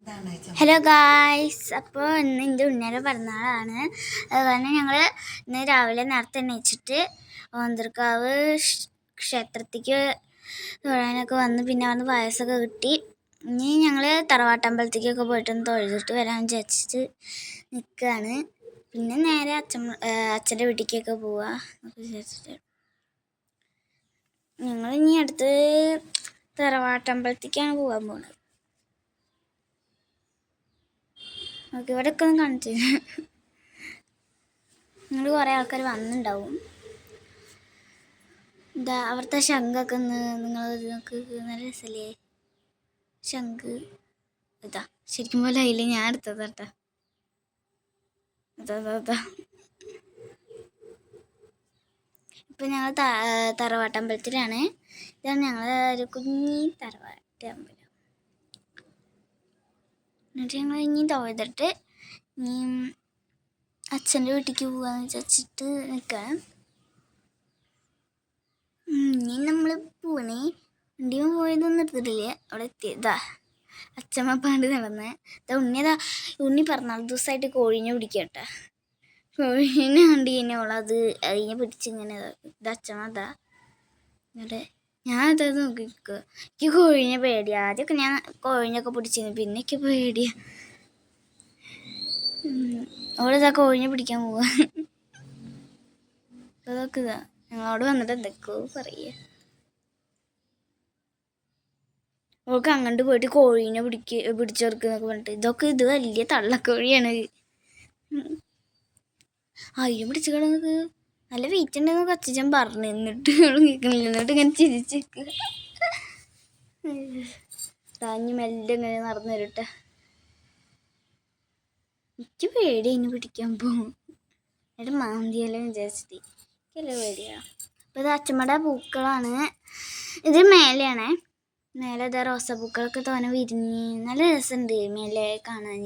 Hello guys, അപ്പോൾ ഇന്ന് എൻ്റെ ഉണ്ണിയുടെ പിറന്നാളാണ്. അതുപോലെ ഞങ്ങൾ ഇന്ന് രാവിലെ നേരത്തെ എണീച്ചിട്ട് ഓന്തർക്കാവ് ക്ഷേത്രത്തിലേക്ക് തൊഴാനൊക്കെ വന്ന് പിന്നെ വന്ന് പായസമൊക്കെ കിട്ടി. ഇനി ഞങ്ങൾ തറവാട്ടമ്പലത്തേക്കൊക്കെ പോയിട്ടൊന്ന് തൊഴുതിട്ട് വരാൻ വിചാരിച്ചിട്ട് നിൽക്കുകയാണ്. പിന്നെ നേരെ അച്ഛൻ്റെ വീട്ടിലേക്കൊക്കെ പോവുക എന്നൊക്കെ വിചാരിച്ചിട്ട് ഞങ്ങൾ ഇനി അടുത്ത് തറവാട്ടമ്പലത്തേക്കാണ് പോകാൻ പോകുന്നത്. ഓക്കെ, ഇവിടെയൊക്കെ ഒന്ന് കാണിച്ചു നിങ്ങൾ കുറേ ആൾക്കാർ വന്നിട്ടുണ്ടാവും. എന്താ അവിടുത്തെ ശംഖൊക്കെ ഒന്ന് നിങ്ങൾ നിങ്ങൾക്ക് നല്ല രസമല്ലേ? ശംഖ് ഇതാ ശരിക്കും പോലെ അതിൽ ഞാൻ എടുത്തത് കേട്ടോ. അതാ ഇപ്പം ഞങ്ങൾ തറവാട്ടമ്പലത്തിലാണ്. ഇതാണ് ഞങ്ങളെ ഒരു കുഞ്ഞി തറവാട്ടമ്പലം. എന്നിട്ട് ഞങ്ങൾ ഇനി തൊഴുതിട്ട് ഇനി അച്ഛൻ്റെ വീട്ടിലേക്ക് പോകാമെന്ന് വിചാരിച്ചിട്ട് നിൽക്കാം. ഇനി നമ്മൾ പോണേ വണ്ടിയും പോയതൊന്നും എടുത്തിട്ടില്ല. അവിടെ എത്തിയതാ അച്ഛമ്മ പാണ്ട് നടന്ന് ഉണ്ണി പിറന്നാൾ ദിവസമായിട്ട് കോഴീനെ പിടിക്കട്ടെ. കോഴീനെ കണ്ടി കഴിഞ്ഞോളത് അതിനെ പിടിച്ചിങ്ങനെ ഇത് അച്ഛമ്മ അതാ. എന്നിട്ട് ഞാൻ അതത് നോക്കിക്കോ. എനിക്ക് കോഴിനെ പേടിയാ. ആദ്യമൊക്കെ ഞാൻ കോഴിനൊക്കെ പിടിച്ചിരുന്നു, പിന്നെ എനിക്ക് പേടിയാ. അവളിതാ കോഴിനെ പിടിക്കാൻ പോവാ. അതൊക്കെ ഇതാ ഞങ്ങളോട് വന്നിട്ട് എന്തൊക്കെയോ പറയുക. അവൾക്ക് അങ്ങോട്ട് പോയിട്ട് കോഴീനെ പിടിച്ചെടുക്കുന്നൊക്കെ പറഞ്ഞിട്ട് ഇത് വലിയ തള്ളക്കോഴിയാണ്. അതിനെ പിടിച്ചു കിടന്നത് നല്ല വെയിറ്റ് ഉണ്ടെന്നൊക്കെ അച്ഛൻ പറഞ്ഞു. എന്നിട്ട് കേൾക്കണില്ല. എന്നിട്ട് ഇങ്ങനെ ചിരിച്ചിരിക്കുക. താഞ്ഞ് മെല്ലെ ഇങ്ങനെ നടന്നു വരട്ടെ. എനിക്ക് പേടി അതിന് പിടിക്കാൻ പോകും. എന്നിട്ട് മാന്തിയല്ലോ വിചാരിച്ചിട്ട് എനിക്കല്ലേ പേടിയാ. അപ്പോൾ ഇത് അച്ഛമ്മയുടെ പൂക്കളാണ്. ഇത് മേലെയാണേ. മേലെ ഇതാ റോസാപ്പൂക്കളൊക്കെ തോനെ വിരിഞ്ഞ് നല്ല രസമുണ്ട് മേലെ കാണാൻ.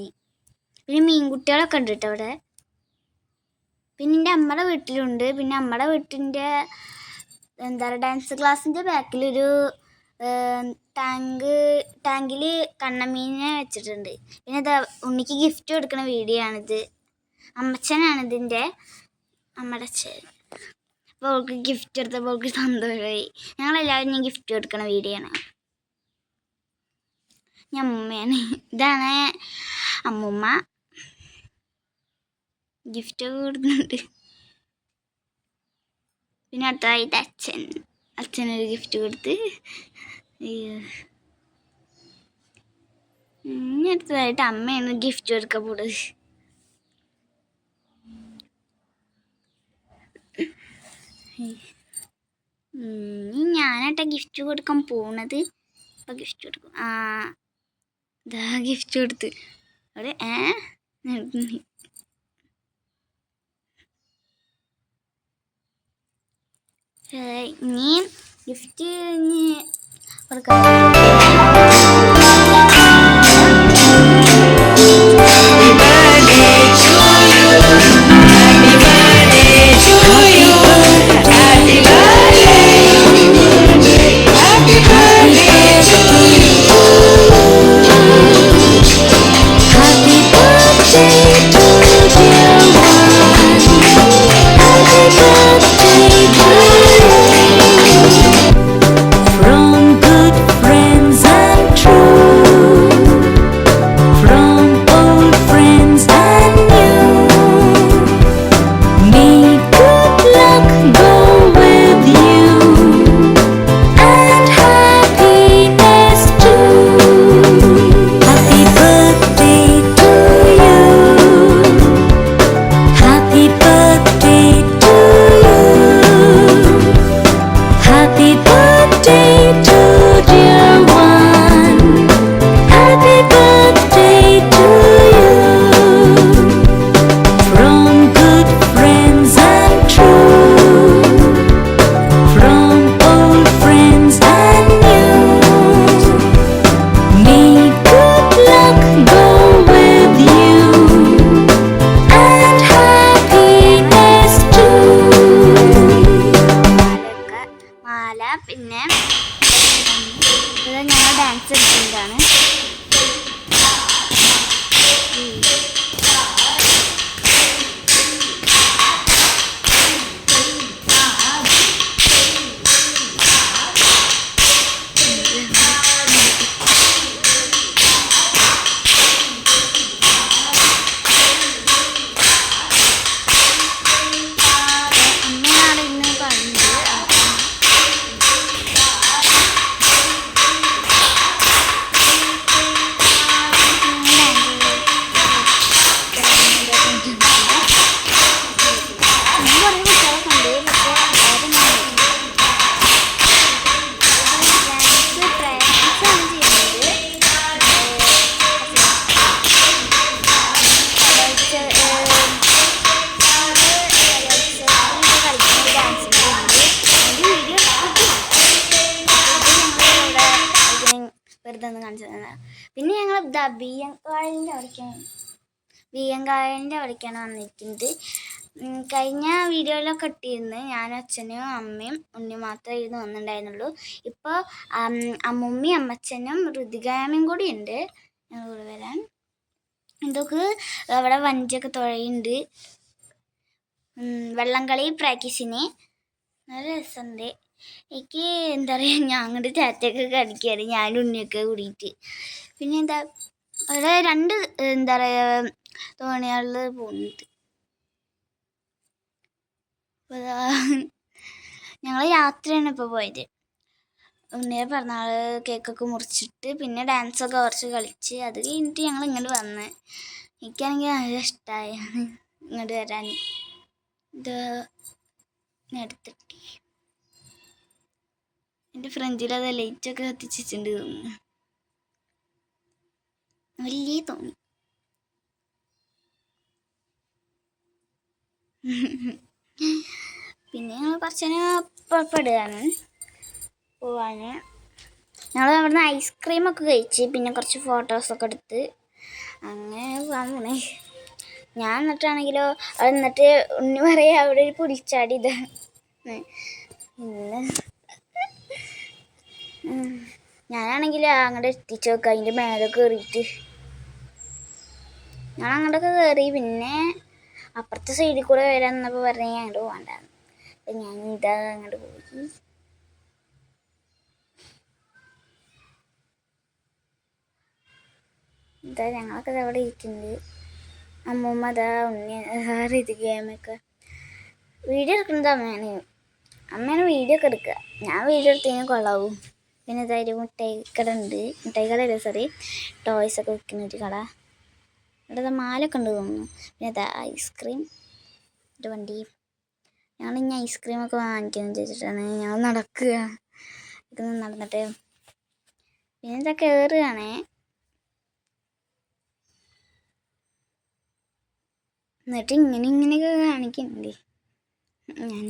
പിന്നെ മീൻകുട്ടികളൊക്കെ ഉണ്ട് കേട്ടോ അവിടെ. പിന്നെ എൻ്റെ അമ്മയുടെ വീട്ടിലുണ്ട്. പിന്നെ അമ്മയുടെ വീട്ടിൻ്റെ എന്താ പറയുക ഡാൻസ് ക്ലാസ്സിൻ്റെ ബാക്കിലൊരു ടാങ്കിൽ കണ്ണമീനെ വെച്ചിട്ടുണ്ട്. പിന്നെ ഇത് ഉണ്ണിക്ക് ഗിഫ്റ്റ് കൊടുക്കുന്ന വീഡിയോ ആണിത്. അമ്മച്ചനാണ് ഇതിൻ്റെ, അമ്മയുടെ അച്ഛൻ. അപ്പോൾ അവൾക്ക് ഗിഫ്റ്റ് എടുത്തപ്പോൾ അവൾക്ക് സന്തോഷമായി. ഞങ്ങളെല്ലാവരും ഞാൻ ഗിഫ്റ്റ് കൊടുക്കുന്ന വീഡിയോ ആണ്. ഞാൻ അമ്മയാണ്. ഇതാണ് അമ്മൂമ്മ ഗിഫ്റ്റൊക്കെ കൊടുക്കുന്നുണ്ട്. പിന്നെ അടുത്തതായിട്ട് അച്ഛനൊരു ഗിഫ്റ്റ് കൊടുത്ത്. ഇനി അടുത്തതായിട്ട് അമ്മയാണ് ഗിഫ്റ്റ് കൊടുക്കാൻ പോണത്. ഇനി ഞാനായിട്ടാ ഗിഫ്റ്റ് കൊടുക്കാൻ പോണത്. അപ്പം ഗിഫ്റ്റ് കൊടുക്കും. ഇതാ ഗിഫ്റ്റ് കൊടുത്ത് അവിടെ ഇനി ഗിഫ്റ്റ് കൊടുക്കാം. From good friends and true. കാണിച്ചത്. പിന്നെ ഞങ്ങൾ ഇതാ ബിയ്യങ്കായലിൻ്റെ അവിടേക്കാണ് വന്നിരിക്കുന്നത്. കഴിഞ്ഞ വീഡിയോയിലൊക്കെ ഇട്ടിരുന്നു ഞാനും അച്ഛനും അമ്മയും ഉണ്ണി മാത്രമായിരുന്നു വന്നിട്ടുണ്ടായിരുന്നുള്ളൂ. ഇപ്പോൾ അമ്മുമ്മയും അമ്മച്ചനും ഋതികാമയും കൂടി ഉണ്ട് ഞങ്ങൾ വരാൻ. ഇതൊക്കെ അവിടെ വഞ്ചിയൊക്കെ തുഴയുണ്ട്. വള്ളംകളി പ്രാക്ടീസിന് നല്ല രസമുണ്ട്. എനിക്ക് എന്താ പറയുക, ഞാൻ അങ്ങോട്ട് ചാറ്റയൊക്കെ കളിക്കുകയാണ് ഞാനും ഉണ്ണിയൊക്കെ കൂടിയിട്ട്. പിന്നെ അവിടെ രണ്ട് എന്താ പറയുക തോണികളിൽ പോകുന്നുണ്ട്. ഞങ്ങൾ രാത്രിയാണ് ഇപ്പോൾ പോയത്. ഉണ്ണിയെ പിറന്നാൾ കേക്കൊക്കെ മുറിച്ചിട്ട് പിന്നെ ഡാൻസൊക്കെ കുറച്ച് കളിച്ച് അത് കഴിഞ്ഞിട്ട് ഞങ്ങൾ ഇങ്ങോട്ട് വന്ന്. എനിക്കാണെങ്കിൽ നല്ല ഇഷ്ടമായാണ് ഇങ്ങോട്ട് വരാൻ. ഇത് എടുത്തിട്ട് എൻ്റെ ഫ്രണ്ടിലത് ലൈറ്റൊക്കെ കത്തിച്ചിട്ടുണ്ട് തോന്നുന്നു. വലിയ തോന്നി. പിന്നെ ഞങ്ങൾ കുറച്ചതിന് പുറപ്പെടുകയാണ് പോവാൻ. ഞങ്ങൾ അവിടുന്ന് ഐസ്ക്രീമൊക്കെ കഴിച്ച് പിന്നെ കുറച്ച് ഫോട്ടോസൊക്കെ എടുത്ത് അങ്ങനെ പോകാൻ പോണേ. ഞാൻ എന്നിട്ടാണെങ്കിലോ അത് എന്നിട്ട് ഉണ്ണി പറയാ അവിടെ ഒരു പുലിച്ചാടി ഇതാ. പിന്നെ ഞാനാണെങ്കിൽ അങ്ങോട്ട് എത്തിച്ചു നോക്കാം അതിൻ്റെ മേലെ കയറിയിട്ട്. ഞാൻ അങ്ങോട്ടൊക്കെ കയറി. പിന്നെ അപ്പുറത്തെ സൈഡിൽ കൂടെ വരാമെന്നപ്പോൾ പറഞ്ഞാൽ അങ്ങോട്ട് പോകണ്ടാന്ന്. അപ്പം ഞാൻ ഇതാ അങ്ങോട്ട് പോയി. ഇതാ ഞങ്ങളൊക്കെ അവിടെ ഇരിക്കുന്നത്. അമ്മൂമ്മ അതാ ഉണ്ണി ഋതികയൊക്കെ വീഡിയോ എടുക്കുന്നത് അമ്മയാണ് വീഡിയോ ഒക്കെ എടുക്കുക. ഞാൻ വീഡിയോ എടുത്തതിന് കൊള്ളാവും. പിന്നെ ഇതായാലും മിഠായിക്കടയല്ല സോറി ടോയ്സൊക്കെ വിൽക്കുന്ന ഒരു കട. ഇവിടെ മാലൊക്കെ ഉണ്ട് തോന്നുന്നു. പിന്നെ ഇതാ ഐസ്ക്രീം ഒരു വണ്ടി. ഞങ്ങളിനി ഐസ്ക്രീമൊക്കെ വാങ്ങിക്കാമെന്ന് ചോദിച്ചിട്ടാണ് ഞങ്ങൾ നടക്കുക. ഇതൊന്ന് നടന്നിട്ട് പിന്നെ ഇതാ കയറുകയാണേ. എന്നിട്ട് ഇങ്ങനെയൊക്കെ കാണിക്കുന്നുണ്ട് ഞാൻ.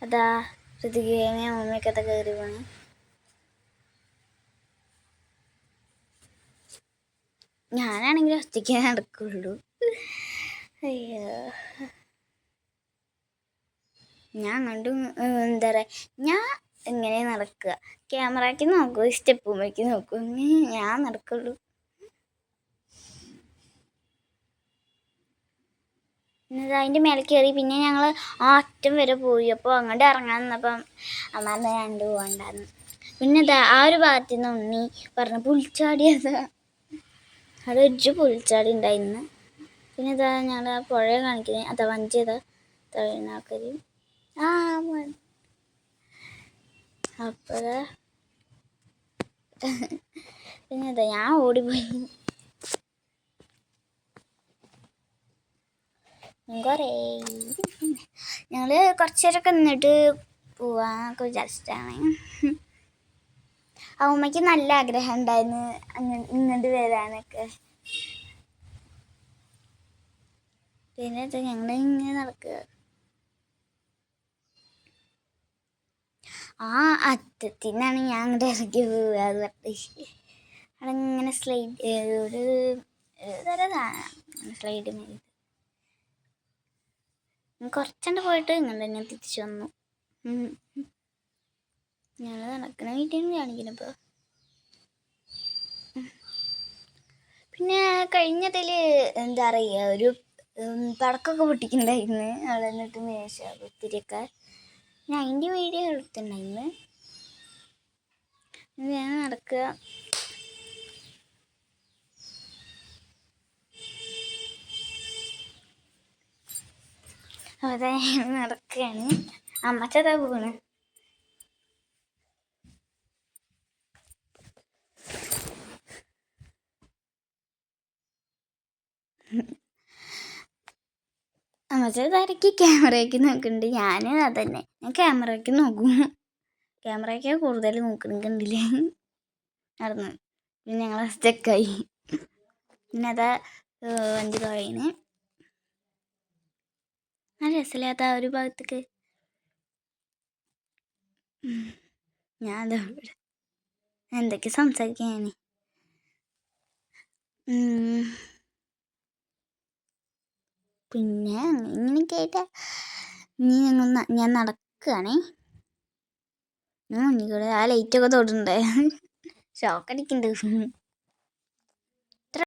അതാ ഋതികേനെ അമ്മയൊക്കെ അതാ കയറി പോണേ. ഞാനാണെങ്കിൽ ഒറ്റയ്ക്ക് നടക്കുള്ളൂ. അയ്യോ, ഞാൻ കണ്ടും എന്താ പറയുക, ഞാൻ എങ്ങനെ നടക്കുക, ക്യാമറയ്ക്ക് നോക്കും സ്റ്റെപ്പുമ്മയ്ക്ക് നോക്കും, ഞാൻ നടക്കുള്ളൂ. പിന്നെ അതിൻ്റെ മേലെ കയറി. പിന്നെ ഞങ്ങൾ ആ അറ്റം വരെ പോയി. അപ്പോൾ അങ്ങോട്ട് ഇറങ്ങാൻ നിന്നപ്പം അമ്മ ഞാണ്ട് പോകണ്ടായിരുന്നു. പിന്നെ ആ ഒരു ഭാഗത്തു നിന്ന് ഉണ്ണി പറഞ്ഞു പുൽച്ചാടിയത്. അവിടെ ഒരു പുൽച്ചാടി ഉണ്ടായിരുന്നു. പിന്നെ ഞങ്ങൾ ആ പുഴ കാണിക്കുന്നത് അതാ വഞ്ചി തഴുന്ന ആൾക്കാർ. അപ്പോൾ പിന്നെ ഞാൻ ഓടിപ്പോയി. കുറേ ഞങ്ങൾ കുറച്ച് നേരമൊക്കെ നിന്നിട്ട് പോവാന്നൊക്കെ വിചാരിച്ചിട്ടാണ്. അമ്മയ്ക്ക് നല്ല ആഗ്രഹം ഉണ്ടായിരുന്നു ഇങ്ങോട്ട് വരാനൊക്കെ. പിന്നെ ഞങ്ങൾ ഇങ്ങനെ നടക്കുക. ആ അറ്റത്തിനാണ് ഞാൻ അങ്ങോട്ട് ഇറങ്ങി പോവുക. അത് പറഞ്ഞിട്ട് അവിടെ ഇങ്ങനെ സ്ലൈഡ് ഒരു തരം സ്ലൈഡ് മേലെ കുറച്ചുകൊണ്ട് പോയിട്ട് ഇങ്ങനെ തന്നെ തിരിച്ചു വന്നു. ഞങ്ങൾ നടക്കുന്ന വീട്ടിൽ കാണിക്കുന്നപ്പോൾ പിന്നെ കഴിഞ്ഞതിൽ എന്താ പറയുക ഒരു പടക്കമൊക്കെ പൊട്ടിക്കുന്നുണ്ടായിരുന്നു. അവിടെ നിന്നിട്ട് മേശ ഒത്തിരിയൊക്കെ ഞാൻ അതിൻ്റെ വീഡിയോ എടുത്തിട്ടുണ്ടായിരുന്നു. ഞാൻ നടക്കുക. അതെ നടക്കുകയാണ്. അമ്മച്ചതാ പോണ്. അമ്മച്ചതാരക്ക് ക്യാമറയ്ക്ക് നോക്കുന്നുണ്ട്. ഞാൻ അതന്നെ ഞാൻ ക്യാമറയ്ക്ക് നോക്കും. ക്യാമറയ്ക്ക് കൂടുതൽ നോക്കുന്നുണ്ടില്ലേ നടന്ന്. പിന്നെ ഞങ്ങൾ സ്റ്റക്കായി. പിന്നെ അതാ വഞ്ചി തുഴയുന്നു. ആ രസമില്ലാത്ത ഒരു ഭാഗത്തേക്ക് ഞാൻ അതാ ഇവിടെ എന്തൊക്കെ സംസാരിക്കാൻ പിന്നെ ഇങ്ങനെയൊക്കെ ആയിട്ട് ഇനി ഞാൻ നടക്കുകയാണേ. ഇനിക്കൂടെ ആ ലൈറ്റൊക്കെ തൊടണ്ടേ, ഷോക്കടിക്കുന്നുണ്ട്.